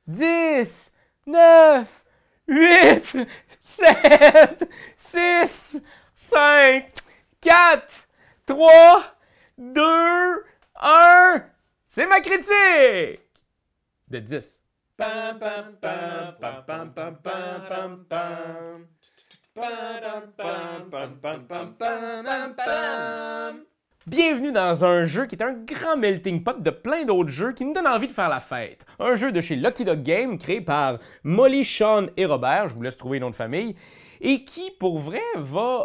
10, 9, 8, 7, 6, 5, 4, 3, 2, 1. C'est ma critique de 10. Pam, pam, pam, pam, pam, pam, pam, pam, pam. Pam, pam, pam, pam, pam, pam, pam. Bienvenue dans un jeu qui est un grand melting pot de plein d'autres jeux qui nous donnent envie de faire la fête. Un jeu de chez Lucky Dog Game créé par Molly, Sean et Robert, je vous laisse trouver le nom de famille, et qui, pour vrai, va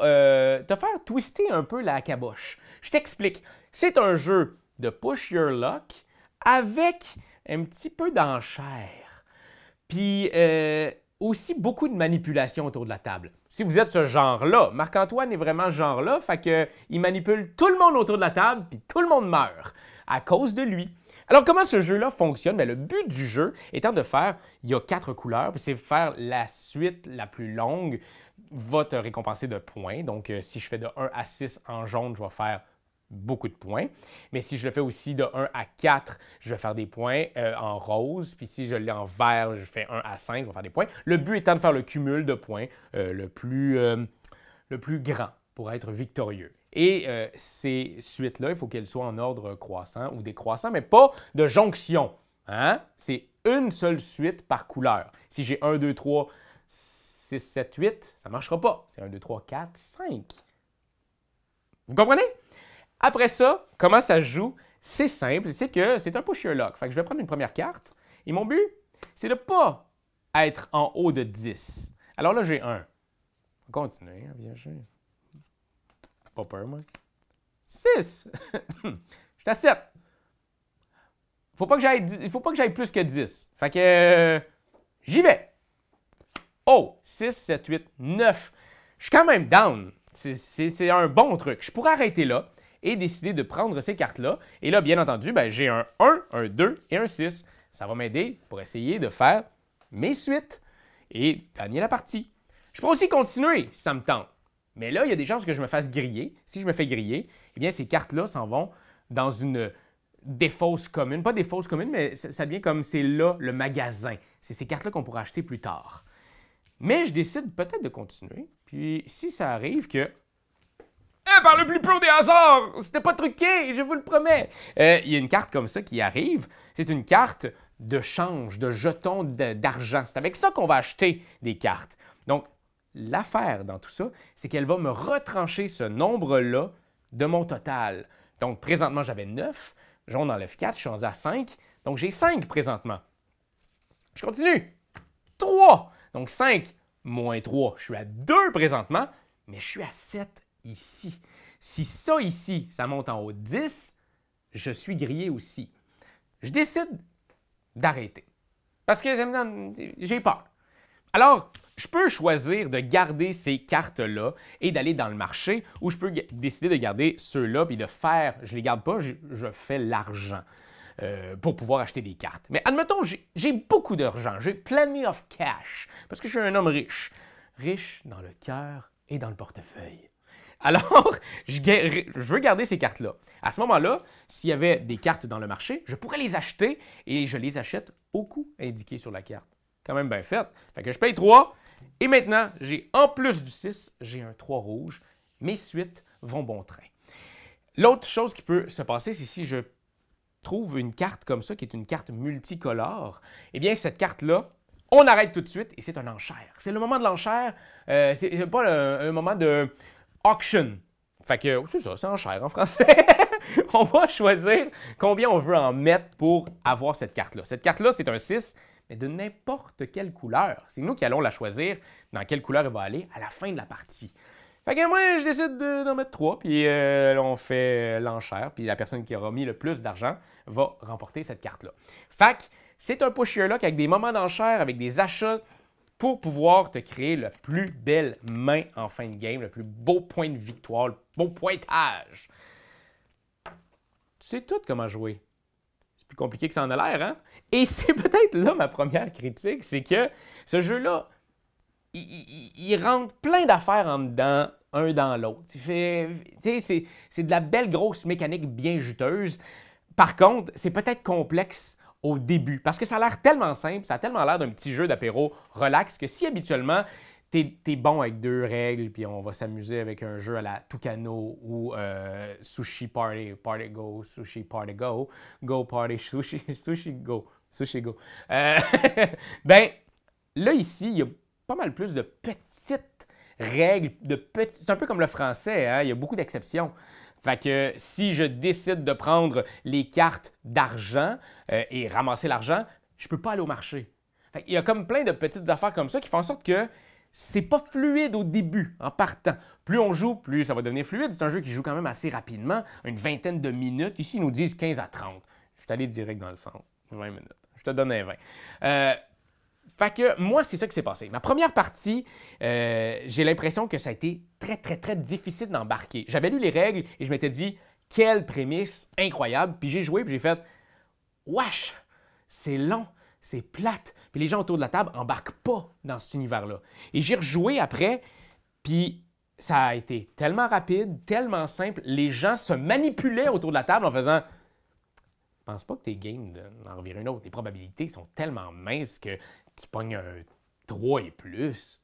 te faire twister un peu la caboche. Je t'explique. C'est un jeu de push your luck avec un petit peu d'enchère. Puis aussi beaucoup de manipulation autour de la table. Si vous êtes ce genre-là, Marc-Antoine est vraiment ce genre-là, fait qu'il manipule tout le monde autour de la table, puis tout le monde meurt à cause de lui. Alors, comment ce jeu-là fonctionne? Bien, le but du jeu étant de faire, il y a 4 couleurs, puis c'est faire la suite la plus longue, va te récompenser de points. Donc, si je fais de 1 à 6 en jaune, je vais faire beaucoup de points. Mais si je le fais aussi de 1 à 4, je vais faire des points en rose. Puis si je l'ai en vert, je fais 1 à 5, je vais faire des points. Le but étant de faire le cumul de points le plus grand pour être victorieux. Et ces suites-là, il faut qu'elles soient en ordre croissant ou décroissant, mais pas de jonction. Hein? C'est une seule suite par couleur. Si j'ai 1, 2, 3, 6, 7, 8, ça ne marchera pas. C'est 1, 2, 3, 4, 5. Vous comprenez? Après ça, comment ça se joue? C'est simple, c'est que c'est un push your luck. Fait que je vais prendre une première carte et mon but, c'est de ne pas être en haut de 10. Alors là, j'ai 1. On va continuer, hein, bien sûr. Pas peur, moi. 6. Je suis à 7. Il faut pas que j'aille plus que 10. Fait que j'y vais. Oh, 6, 7, 8, 9. Je suis quand même down. C'est un bon truc. Je pourrais arrêter là et décider de prendre ces cartes-là. Et là, bien entendu, ben, j'ai un 1, un 2 et un 6. Ça va m'aider pour essayer de faire mes suites et gagner la partie. Je pourrais aussi continuer si ça me tente. Mais là, il y a des chances que je me fasse griller. Si je me fais griller, eh bien, ces cartes-là s'en vont dans une défausse commune. Pas défausse commune, mais ça devient comme c'est là le magasin. C'est ces cartes-là qu'on pourra acheter plus tard. Mais je décide peut-être de continuer. Puis si ça arrive que par le plus pur des hasards! C'était pas truqué, je vous le promets! Il y a une carte comme ça qui arrive. C'est une carte de change, de jetons d'argent. C'est avec ça qu'on va acheter des cartes. Donc, l'affaire dans tout ça, c'est qu'elle va me retrancher ce nombre-là de mon total. Donc, présentement, j'avais 9. J'en enlève 4, je suis rendu à 5. Donc, j'ai 5 présentement. Je continue. 3. Donc, 5 moins 3, je suis à 2 présentement, mais je suis à 7 ici. Si ça ici, ça monte en haut de 10, je suis grillé aussi. Je décide d'arrêter parce que j'ai peur. Alors, je peux choisir de garder ces cartes-là et d'aller dans le marché ou je peux décider de garder ceux-là puis de faire, je ne les garde pas, je fais l'argent pour pouvoir acheter des cartes. Mais admettons, j'ai beaucoup d'argent, j'ai plenty of cash parce que je suis un homme riche. Riche dans le cœur et dans le portefeuille. Alors, je veux garder ces cartes-là. À ce moment-là, s'il y avait des cartes dans le marché, je pourrais les acheter et je les achète au coût indiqué sur la carte. Quand même bien fait. Fait que je paye 3 et maintenant, j'ai en plus du 6, j'ai un 3 rouge. Mes suites vont bon train. L'autre chose qui peut se passer, c'est si je trouve une carte comme ça, qui est une carte multicolore, eh bien, cette carte-là, on arrête tout de suite et c'est une enchère. C'est le moment de l'enchère, c'est pas un moment de auction. Fait que, c'est ça, c'est enchère en français. On va choisir combien on veut en mettre pour avoir cette carte-là. Cette carte-là, c'est un 6, mais de n'importe quelle couleur. C'est nous qui allons la choisir dans quelle couleur elle va aller à la fin de la partie. Fait que moi, je décide d'en mettre 3, puis on fait l'enchère, puis la personne qui aura mis le plus d'argent va remporter cette carte-là. Fait que c'est un push your luck avec des moments d'enchère, avec des achats pour pouvoir te créer la plus belle main en fin de game, le plus beau point de victoire, le beau pointage. Tu sais tout comment jouer. C'est plus compliqué que ça en a l'air, hein? Et c'est peut-être là ma première critique, c'est que ce jeu-là, il rentre plein d'affaires en dedans, un dans l'autre. C'est de la belle grosse mécanique bien juteuse. Par contre, c'est peut-être complexe au début. Parce que ça a l'air tellement simple, ça a tellement l'air d'un petit jeu d'apéro relax que si habituellement, t'es bon avec 2 règles, puis on va s'amuser avec un jeu à la Tucano ou Sushi Party, Party Go, Sushi Party Go, Go Party, Sushi Go, Sushi Go. Ben, là ici, il y a pas mal plus de petites règles, c'est un peu comme le français, hein? Il y a beaucoup d'exceptions. Fait que si je décide de prendre les cartes d'argent et ramasser l'argent, je peux pas aller au marché. Fait qu'il y a comme plein de petites affaires comme ça qui font en sorte que c'est pas fluide au début, en partant. Plus on joue, plus ça va devenir fluide. C'est un jeu qui joue quand même assez rapidement, une vingtaine de minutes. Ici, ils nous disent 15 à 30. Je suis allé direct dans le fond, 20 minutes. Je te donne un 20. Fait que moi, c'est ça qui s'est passé. Ma première partie, j'ai l'impression que ça a été très, très, très difficile d'embarquer. J'avais lu les règles et je m'étais dit, quelle prémisse incroyable. Puis j'ai joué, puis j'ai fait, wesh, c'est long, c'est plate. Puis les gens autour de la table embarquent pas dans cet univers-là. Et j'ai rejoué après, puis ça a été tellement rapide, tellement simple. Les gens se manipulaient autour de la table en faisant, je pense pas que t'es game d'en revirer une autre. Les probabilités sont tellement minces que tu pognes un 3 et plus.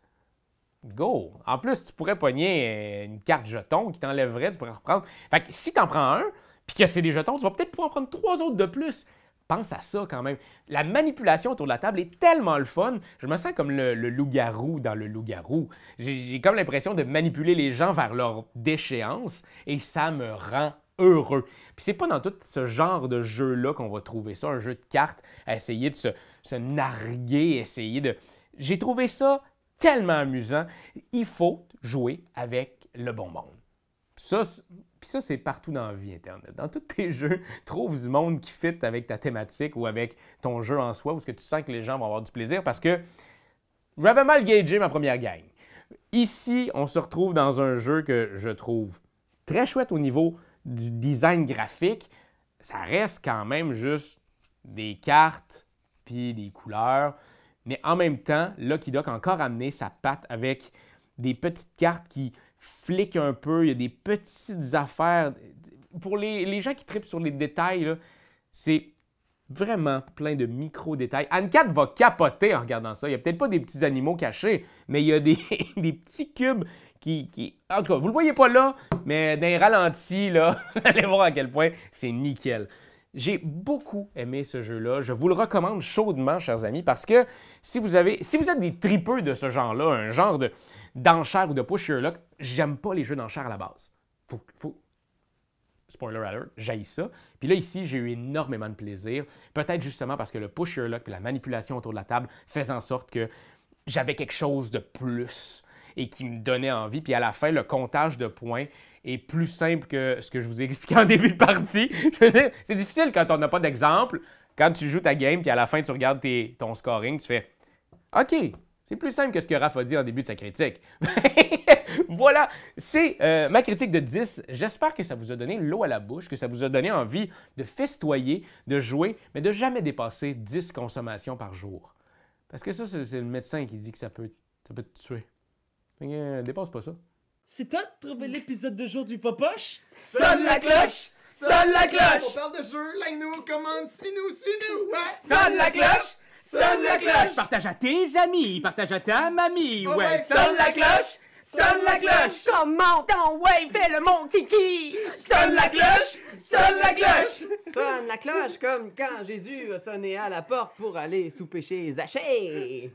Go! En plus, tu pourrais pogner une carte jeton qui t'enlèverait, tu pourrais reprendre. Fait que si tu en prends un, puis que c'est des jetons, tu vas peut-être pouvoir en prendre 3 autres de plus. Pense à ça quand même. La manipulation autour de la table est tellement le fun. Je me sens comme le loup-garou dans le loup-garou. J'ai comme l'impression de manipuler les gens vers leur déchéance et ça me rend heureux. Puis c'est pas dans tout ce genre de jeu-là qu'on va trouver ça, un jeu de cartes, à essayer de se narguer, essayer de... J'ai trouvé ça tellement amusant. Il faut jouer avec le bon monde. Puis ça, c'est partout dans la vie Internet. Dans tous tes jeux, trouve du monde qui fit avec ta thématique ou avec ton jeu en soi, où est-ce que tu sens que les gens vont avoir du plaisir, parce que j'avais mal gagé ma première gang. Ici, on se retrouve dans un jeu que je trouve très chouette au niveau du design graphique. Ça reste quand même juste des cartes puis des couleurs, mais en même temps, Lucky Duck a encore amené sa patte avec des petites cartes qui fliquent un peu, il y a des petites affaires. Pour les gens qui trippent sur les détails, c'est vraiment plein de micro-détails. Anne-Cat va capoter en regardant ça. Il n'y a peut-être pas des petits animaux cachés, mais il y a des, des petits cubes qui... En tout cas, vous ne le voyez pas là, mais dans les ralentis, là, allez voir à quel point c'est nickel. J'ai beaucoup aimé ce jeu-là. Je vous le recommande chaudement, chers amis, parce que si vous êtes des tripeux de ce genre-là, un genre d'enchère ou de push your luck, j'aime pas les jeux d'enchère à la base. Spoiler alert, j'haïs ça. Puis là, ici, j'ai eu énormément de plaisir. Peut-être justement parce que le push your luck et la manipulation autour de la table faisaient en sorte que j'avais quelque chose de plus et qui me donnait envie. Puis à la fin, le comptage de points est plus simple que ce que je vous ai expliqué en début de partie. Je veux dire, c'est difficile quand on n'a pas d'exemple. Quand tu joues ta game, puis à la fin, tu regardes ton scoring, tu fais « OK, c'est plus simple que ce que Raph a dit en début de sa critique. » Voilà, c'est ma critique de 10. J'espère que ça vous a donné l'eau à la bouche, que ça vous a donné envie de festoyer, de jouer, mais de jamais dépasser 10 consommations par jour. Parce que ça, c'est le médecin qui dit que ça peut te tuer. Dépasse pas ça. C'est toi de trouver l'épisode de jour du Popoche? Sonne la cloche! Sonne la cloche! On parle de jeu, like-nous, commande, suis-nous, ouais! Sonne la cloche! Sonne la cloche! Partage à tes amis, partage à ta mamie, ouais! Sonne la cloche! Sonne la cloche! Commente en ouais, fais le mon titi! Sonne la cloche! Sonne la cloche! Sonne la cloche comme quand Jésus a sonné à la porte pour aller souper chez Zachée.